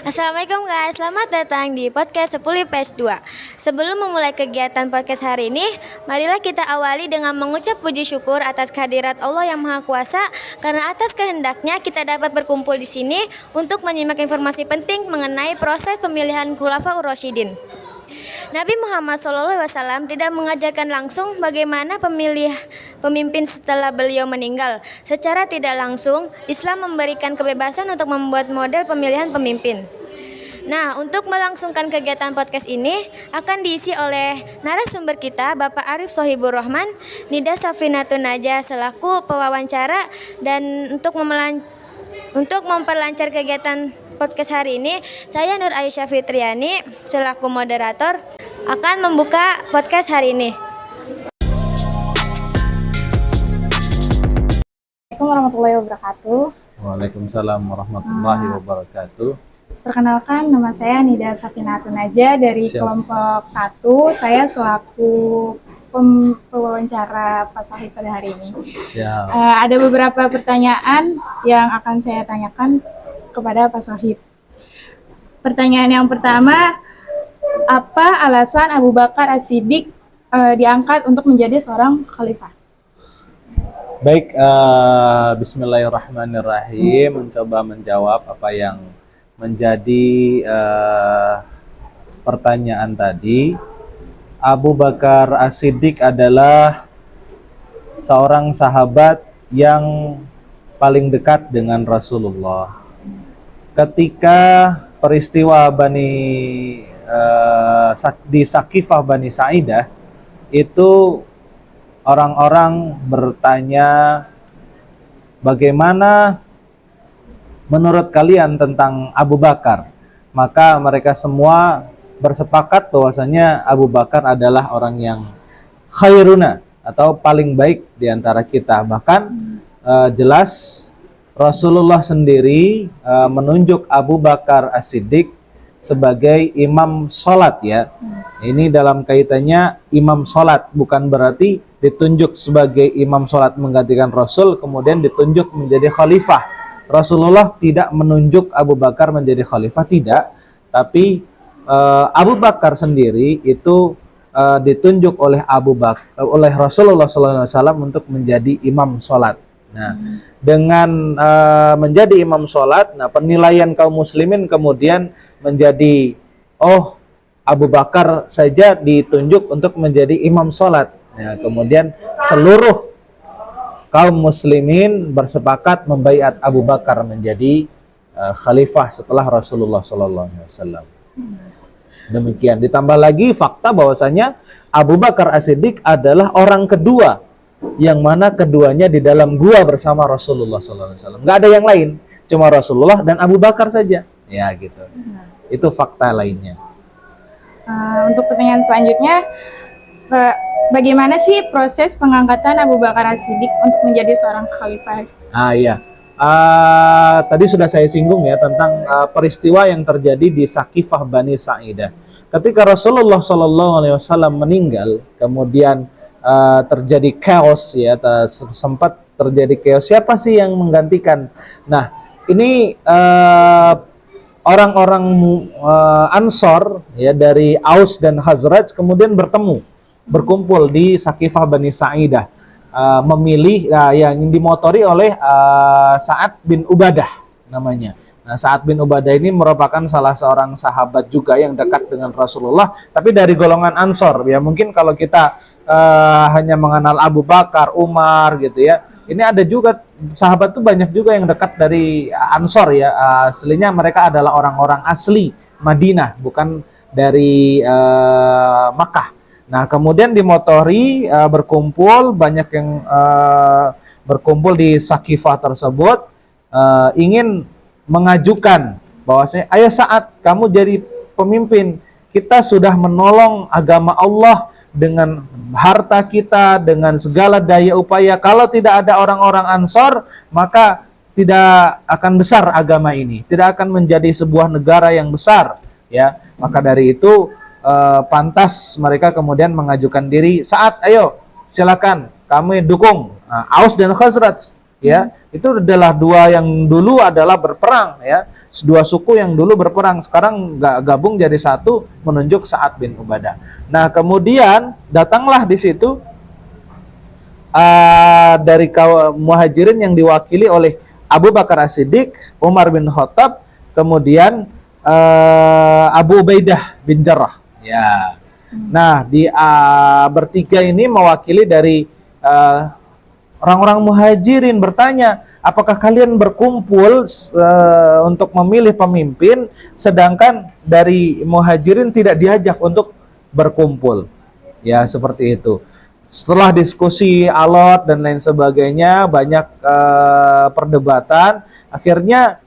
Assalamualaikum guys, selamat datang di podcast 10 IPS 2. Sebelum memulai kegiatan podcast hari ini, marilah kita awali dengan mengucap puji syukur atas kehadirat Allah yang Maha Kuasa, karena atas kehendaknya kita dapat berkumpul di sini untuk menyimak informasi penting mengenai proses pemilihan Khulafaur Rasyidin. Nabi Muhammad SAW tidak mengajarkan langsung bagaimana pemimpin setelah beliau meninggal. Secara tidak langsung, Islam memberikan kebebasan untuk membuat model pemilihan pemimpin. Nah, untuk melangsungkan kegiatan podcast ini akan diisi oleh narasumber kita, Bapak Arif Sohibur Rahman, Nida Safinatun Najah selaku pewawancara, dan untuk memperlancar kegiatan podcast hari ini, saya Nur Aisyah Fitriani selaku moderator akan membuka podcast hari ini. Assalamualaikum warahmatullahi wabarakatuh. Waalaikumsalam warahmatullahi wabarakatuh. Perkenalkan, nama saya Nida Safinatun Najah dari kelompok 1. Saya selaku pewawancara Pak Sohib pada hari ini. Ada beberapa pertanyaan yang akan saya tanyakan kepada Pak Sohib. Pertanyaan yang pertama, apa alasan Abu Bakar As-Siddiq diangkat untuk menjadi seorang khalifah? Baik, bismillahirrahmanirrahim. Mencoba menjawab apa yang menjadi pertanyaan tadi. Abu Bakar As-Siddiq adalah seorang sahabat yang paling dekat dengan Rasulullah. Ketika peristiwa di Sakifah Bani Sa'idah itu, orang-orang bertanya, bagaimana menurut kalian tentang Abu Bakar? Maka mereka semua bersepakat bahwasanya Abu Bakar adalah orang yang khairuna atau paling baik di antara kita. Bahkan jelas Rasulullah sendiri menunjuk Abu Bakar As-Siddiq sebagai imam sholat, ya. Ini dalam kaitannya imam sholat, bukan berarti ditunjuk sebagai imam sholat menggantikan Rasul kemudian ditunjuk menjadi khalifah. Rasulullah tidak menunjuk Abu Bakar menjadi khalifah, tidak. Tapi Abu Bakar sendiri itu ditunjuk oleh Rasulullah SAW untuk menjadi imam sholat. Nah, dengan menjadi imam sholat, nah penilaian kaum muslimin kemudian menjadi, oh, Abu Bakar saja ditunjuk untuk menjadi imam sholat. Nah, kemudian seluruh kaum muslimin bersepakat membaiat Abu Bakar menjadi khalifah setelah Rasulullah SAW. Demikian. Ditambah lagi fakta bahwasanya Abu Bakar As-Siddiq adalah orang kedua yang mana keduanya di dalam gua bersama Rasulullah SAW. Nggak ada yang lain, cuma Rasulullah dan Abu Bakar saja. Ya gitu. Itu fakta lainnya. Untuk pertanyaan selanjutnya, bagaimana sih proses pengangkatan Abu Bakar As-Siddiq untuk menjadi seorang khalifah? Iya. Tadi sudah saya singgung ya tentang peristiwa yang terjadi di Sakifah Bani Sa'idah. Ketika Rasulullah SAW meninggal, kemudian terjadi chaos, ya, sempat terjadi chaos. Siapa sih yang menggantikan? Nah, ini orang-orang Ansor, ya, dari Aus dan Khazraj kemudian berkumpul di Sakifah Bani Sa'idah, memilih yang dimotori oleh Sa'ad bin Ubadah namanya. Nah, Sa'ad bin Ubadah ini merupakan salah seorang sahabat juga yang dekat dengan Rasulullah, tapi dari golongan Ansor. Ya, mungkin kalau kita hanya mengenal Abu Bakar, Umar gitu ya, ini ada juga sahabat tuh banyak juga yang dekat dari Ansor, ya. Aslinya mereka adalah orang-orang asli Madinah, bukan dari Makkah. Nah, kemudian dimotori berkumpul, banyak yang berkumpul di Sakifah tersebut, ingin mengajukan bahwasanya, ayo Sa'ad, kamu jadi pemimpin. Kita sudah menolong agama Allah dengan harta kita, dengan segala daya upaya. Kalau tidak ada orang-orang Ansor, maka tidak akan besar agama ini, tidak akan menjadi sebuah negara yang besar, ya. Maka dari itu pantas mereka kemudian mengajukan diri, Sa'ad, ayo silakan kami dukung. Aus dan Khazraj, ya, itu adalah dua yang dulu adalah berperang, ya. dua suku yang dulu berperang sekarang gabung jadi satu, menunjuk Sa'ad bin Ubadah. Nah, kemudian datanglah di situ dari kaum Muhajirin yang diwakili oleh Abu Bakar As-Siddiq, Umar bin Khattab, kemudian Abu Ubaidah bin Jarrah. Ya. Nah, di bertiga ini mewakili dari orang-orang Muhajirin bertanya, apakah kalian berkumpul untuk memilih pemimpin, sedangkan dari Muhajirin tidak diajak untuk berkumpul? Ya, seperti itu. Setelah diskusi alot dan lain sebagainya, banyak perdebatan, akhirnya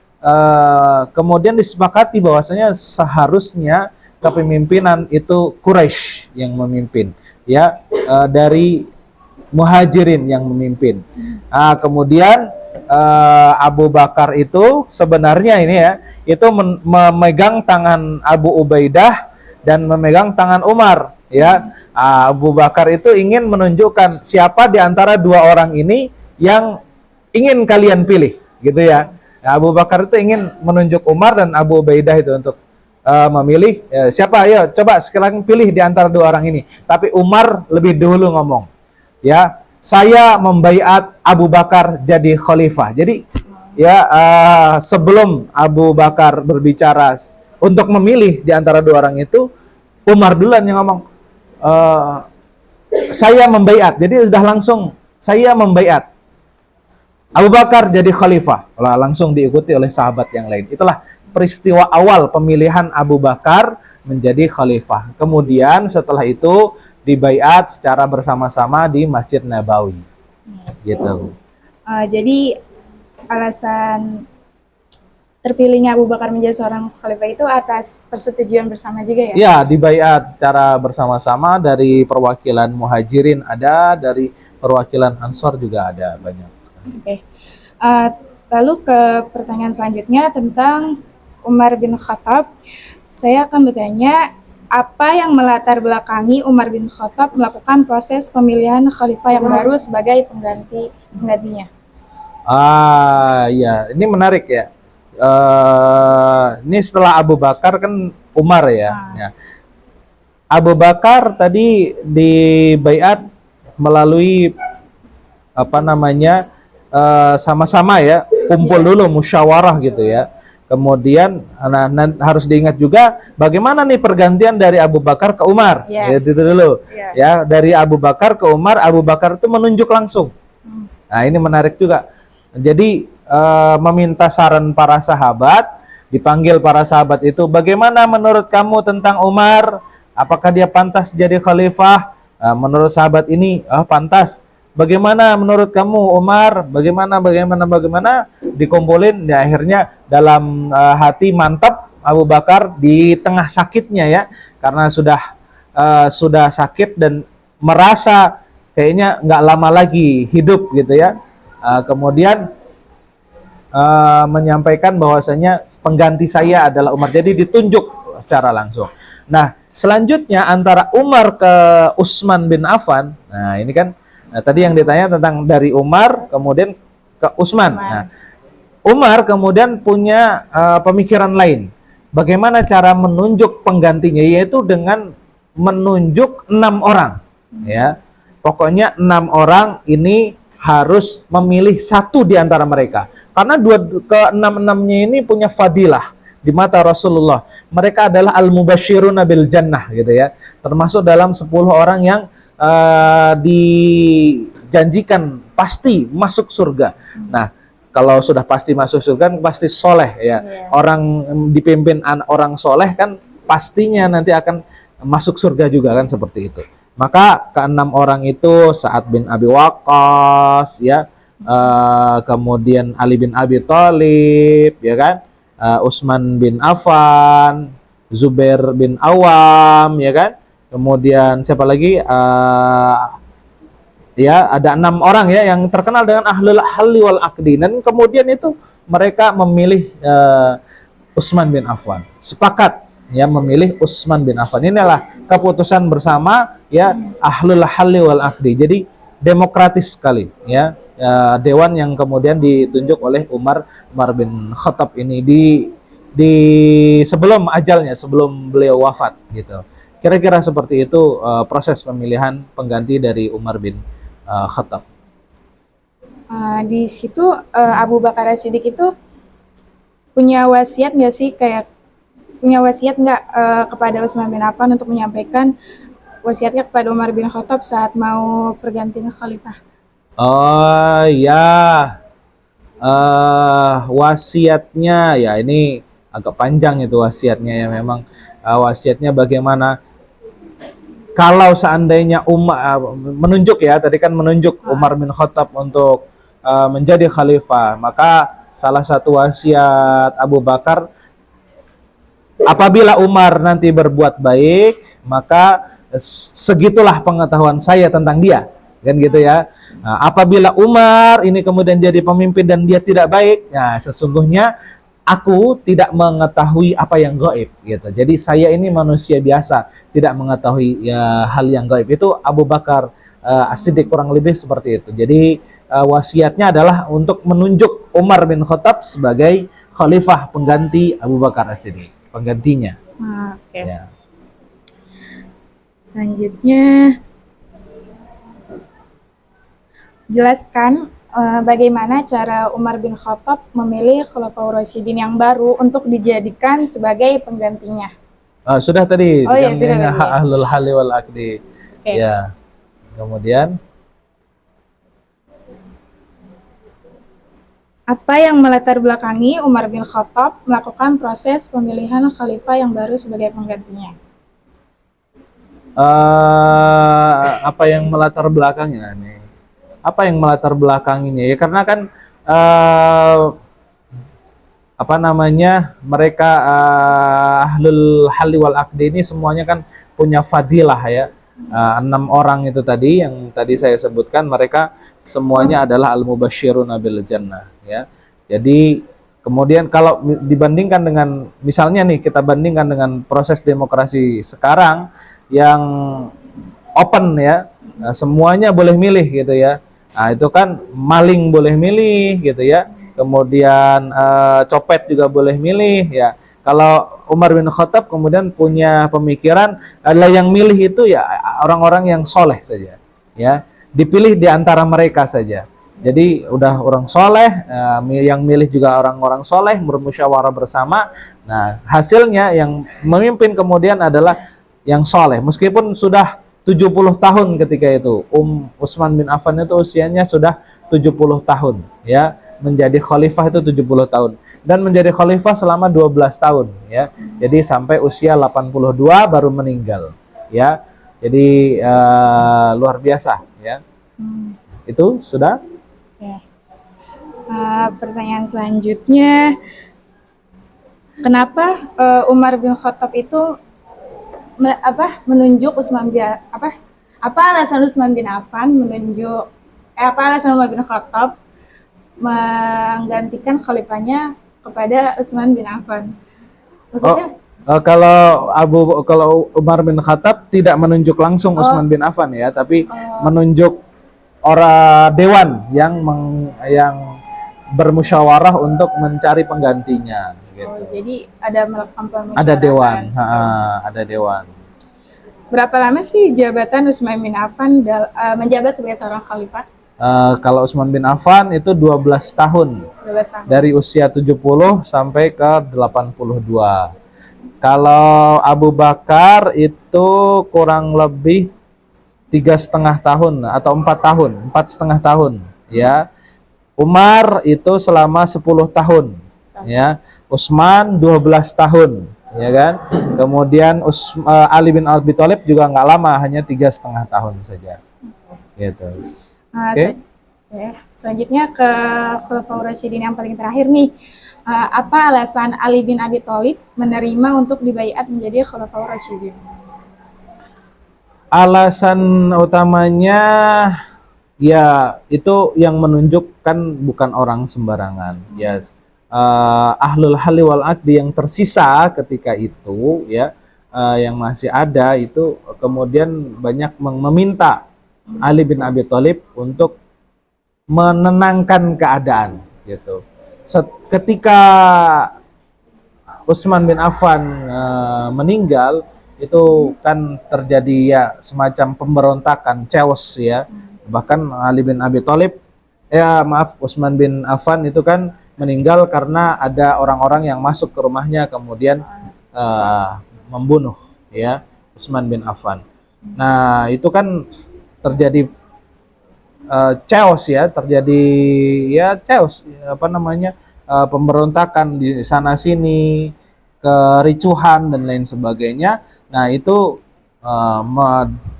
kemudian disepakati bahwasanya seharusnya kepemimpinan itu Quraisy yang memimpin, ya, dari Muhajirin yang memimpin. Nah, kemudian Abu Bakar itu sebenarnya ini ya, itu memegang tangan Abu Ubaidah dan memegang tangan Umar, ya. Abu Bakar itu ingin menunjukkan siapa di antara dua orang ini yang ingin kalian pilih, gitu ya. Abu Bakar itu ingin menunjuk Umar dan Abu Ubaidah itu untuk memilih siapa, ayo coba sekarang pilih di antara dua orang ini. Tapi Umar lebih dulu ngomong, ya, saya membaiat Abu Bakar jadi khalifah. Jadi ya, sebelum Abu Bakar berbicara untuk memilih di antara dua orang itu, Umar duluan yang ngomong, saya membaiat. Jadi sudah langsung saya membaiat Abu Bakar jadi khalifah. Langsung diikuti oleh sahabat yang lain. Itulah peristiwa awal pemilihan Abu Bakar menjadi khalifah. Kemudian setelah itu dibaiat secara bersama-sama di Masjid Nabawi, gitu. Jadi alasan terpilihnya Abu Bakar menjadi seorang khalifah itu atas persetujuan bersama juga ya? Ya, dibaiat secara bersama-sama dari perwakilan Muhajirin ada, dari perwakilan Ansor juga ada, banyak sekali. Oke. Lalu ke pertanyaan selanjutnya tentang Umar bin Khattab. Saya akan bertanya, apa yang melatar belakangi Umar bin Khattab melakukan proses pemilihan khalifah yang baru sebagai penggantinya? Ya, ini menarik ya. Ini setelah Abu Bakar kan Umar ya. Ya. Abu Bakar tadi dibaiat melalui apa namanya, sama-sama ya, kumpul dulu musyawarah gitu ya. Kemudian harus diingat juga bagaimana nih pergantian dari Abu Bakar ke Umar. Itu dulu. Ya, dari Abu Bakar ke Umar, Abu Bakar itu menunjuk langsung. Nah, ini menarik juga. Jadi meminta saran para sahabat, dipanggil para sahabat itu, bagaimana menurut kamu tentang Umar? Apakah dia pantas jadi khalifah? Menurut sahabat ini, pantas. Bagaimana menurut kamu Umar? Bagaimana? Dikumpulin, ya, akhirnya dalam hati mantap Abu Bakar di tengah sakitnya ya, karena sudah sakit dan merasa kayaknya nggak lama lagi hidup gitu ya. Kemudian menyampaikan bahwasanya pengganti saya adalah Umar. Jadi ditunjuk secara langsung. Nah, selanjutnya antara Umar ke Utsman bin Affan. Nah, ini kan tadi yang ditanya tentang dari Umar kemudian ke Utsman. Nah, Umar kemudian punya pemikiran lain. Bagaimana cara menunjuk penggantinya, yaitu dengan menunjuk 6 orang. Ya, pokoknya 6 orang ini harus memilih satu di antara mereka. Karena ke-6-6-nya ini punya fadilah di mata Rasulullah. Mereka adalah al-mubasyiruna bil jannah gitu ya. Termasuk dalam 10 orang yang dijanjikan pasti masuk surga. Nah, kalau sudah pasti masuk surga kan pasti soleh ya. Orang dipimpin orang soleh kan pastinya nanti akan masuk surga juga kan, seperti itu. Maka ke-6 orang itu Sa'ad bin Abi Waqqas ya, kemudian Ali bin Abi Thalib ya kan, Utsman bin Affan, Zubair bin Awam ya kan, kemudian siapa lagi, ya ada 6 orang ya yang terkenal dengan ahlul halli wal aqdi, dan kemudian itu mereka memilih Utsman bin Affan, sepakat ya memilih Utsman bin Affan. Inilah keputusan bersama ya ahlul halli wal aqdi. Jadi demokratis sekali ya, dewan yang kemudian ditunjuk oleh Umar bin Khattab ini di sebelum ajalnya, sebelum beliau wafat gitu. Kira-kira seperti itu proses pemilihan pengganti dari Umar bin Khattab. Di situ Abu Bakar As-Siddiq itu punya wasiat nggak sih, kayak punya wasiat nggak kepada Utsman bin Affan untuk menyampaikan wasiatnya kepada Umar bin Khattab saat mau pergantian khalifah? Oh ya, wasiatnya ya ini agak panjang itu wasiatnya ya, memang wasiatnya bagaimana kalau seandainya menunjuk ya, tadi kan menunjuk Umar bin Khattab untuk menjadi khalifah, maka salah satu wasiat Abu Bakar, apabila Umar nanti berbuat baik, maka segitulah pengetahuan saya tentang dia, kan gitu ya. Nah, apabila Umar ini kemudian jadi pemimpin dan dia tidak baik, nah sesungguhnya aku tidak mengetahui apa yang gaib gitu. Jadi saya ini manusia biasa, tidak mengetahui ya hal yang gaib. Itu Abu Bakar As-Siddiq kurang lebih seperti itu. Jadi wasiatnya adalah untuk menunjuk Umar bin Khattab sebagai khalifah pengganti Abu Bakar As-Siddiq, penggantinya. Oke. Ya. Selanjutnya, jelaskan bagaimana cara Umar bin Khattab memilih Khulafaur Rasyidin yang baru untuk dijadikan sebagai penggantinya. Sudah tadi Oh iya, yang sudah tadi, ya. ahlul hali wal akdi. Oke. Ya. Kemudian Apa yang melatar belakangi Umar bin Khattab melakukan proses pemilihan khalifah yang baru sebagai penggantinya? apa yang melatar belakangnya nih? Apa yang melatar belakanginya ya, karena kan apa namanya, mereka ahlul halli wal aqdi ini semuanya kan punya fadilah ya. 6 orang itu tadi yang tadi saya sebutkan, mereka semuanya adalah al-mubasysyiruna bil jannah ya. Jadi kemudian kalau dibandingkan dengan, misalnya nih kita bandingkan dengan proses demokrasi sekarang yang open ya, semuanya boleh milih gitu ya. Nah, itu kan maling boleh milih gitu ya. Kemudian copet juga boleh milih ya. Kalau Umar bin Khattab kemudian punya pemikiran adalah yang milih itu ya orang-orang yang soleh saja ya. Dipilih di antara mereka saja. Jadi udah orang soleh, yang milih juga orang-orang soleh, bermusyawarah bersama. Nah, hasilnya yang memimpin kemudian adalah yang soleh, meskipun sudah 70 tahun ketika itu. Utsman bin Affan itu usianya sudah 70 tahun ya, menjadi khalifah itu 70 tahun dan menjadi khalifah selama 12 tahun ya. Jadi sampai usia 82 baru meninggal ya. Jadi luar biasa ya. Itu sudah. Ya. Pertanyaan selanjutnya, kenapa Umar bin Khattab itu menunjuk Utsman bin apa alasan Utsman bin Affan menunjuk apa alasan Umar bin Khattab menggantikan khalifahnya kepada Utsman bin Affan? Maksudnya kalau Umar bin Khattab tidak menunjuk langsung Utsman bin Affan ya, tapi menunjuk orang dewan yang bermusyawarah untuk mencari penggantinya gitu. Jadi ada melakukan pemusyawaratan. Ada dewan, ada dewan. Berapa lama sih jabatan Utsman bin Affan menjabat sebagai seorang khalifah? Kalau Utsman bin Affan itu 12 tahun. 12 tahun. Dari usia 70 sampai ke 82. Kalau Abu Bakar itu kurang lebih 3,5 tahun atau 4,5 tahun ya. Umar itu selama 10 tahun ya. Utsman 12 tahun ya kan. Kemudian Ali bin Abi Thalib juga nggak lama, hanya 3,5 tahun saja gitu. Selanjutnya ke Khulafaur Rasyidin yang paling terakhir nih. Apa alasan Ali bin Abi Thalib menerima untuk dibaiat menjadi Khulafaur Rasyidin? Alasan utamanya ya itu yang menunjukkan bukan orang sembarangan. Yes. Ahlul halli wal aqdi yang tersisa ketika itu ya, yang masih ada itu kemudian banyak meminta Ali bin Abi Thalib untuk menenangkan keadaan gitu. Ketika Utsman bin Affan meninggal, itu kan terjadi ya semacam pemberontakan, chaos ya. Bahkan Ali bin Abi Thalib, Utsman bin Affan itu kan meninggal karena ada orang-orang yang masuk ke rumahnya kemudian membunuh ya Utsman bin Affan. Nah, itu kan terjadi chaos ya, terjadi ya chaos, pemberontakan di sana sini, kericuhan dan lain sebagainya. Nah, itu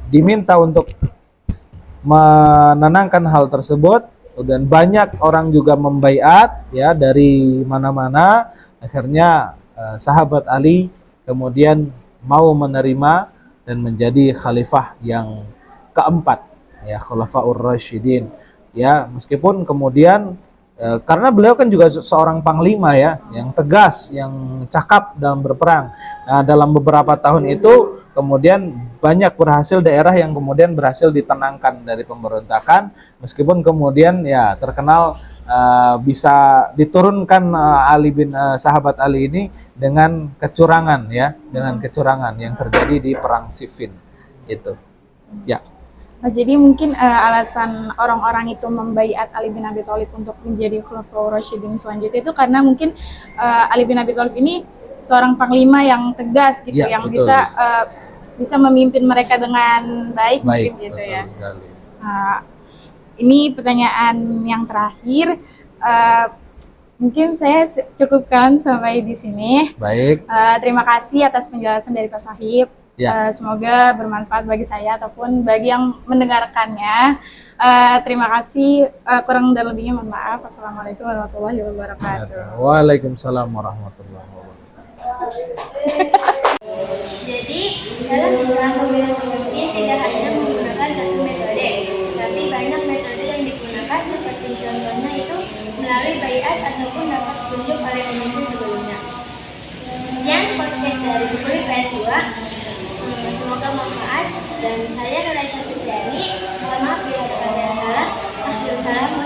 diminta untuk menenangkan hal tersebut, dan banyak orang juga membaiat ya dari mana-mana. Akhirnya sahabat Ali kemudian mau menerima dan menjadi khalifah yang keempat ya, Khulafaur Rasyidin ya. Meskipun kemudian karena beliau kan juga seorang panglima ya, yang tegas, yang cakap dalam berperang. Nah, dalam beberapa tahun itu kemudian banyak berhasil daerah yang kemudian berhasil ditenangkan dari pemberontakan, meskipun kemudian ya terkenal bisa diturunkan sahabat Ali ini dengan kecurangan ya, dengan kecurangan yang terjadi di perang Siffin itu. Ya. Nah, jadi mungkin alasan orang-orang itu membaiat Ali bin Abi Thalib untuk menjadi Khulafaur Rasyidin selanjutnya itu karena mungkin Ali bin Abi Thalib ini seorang panglima yang tegas gitu, ya, yang betul. bisa memimpin mereka dengan baik mungkin gitu ya. Sekali. Nah, ini pertanyaan yang terakhir. Mungkin saya cukupkan sampai di sini. Baik. Terima kasih atas penjelasan dari Pak Sohib. Ya. Semoga bermanfaat bagi saya ataupun bagi yang mendengarkannya. Terima kasih. Kurang dan lebihnya mohon maaf. Assalamualaikum warahmatullahi wabarakatuh. Waalaikumsalam warahmatullahi wabarakatuh. Jadi, dalam Islam pemilihan pemimpin tidak hanya menggunakan satu metode, tapi banyak metode yang digunakan, seperti contohnya itu melalui baiat ataupun dapat ditunjuk oleh pemimpin sebelumnya. Sekian podcast dari 10 PS2. Semoga bermanfaat, dan saya Nuraisyah Fitriani. Mohon maaf bila ada kata yang salah. Akhirul salam.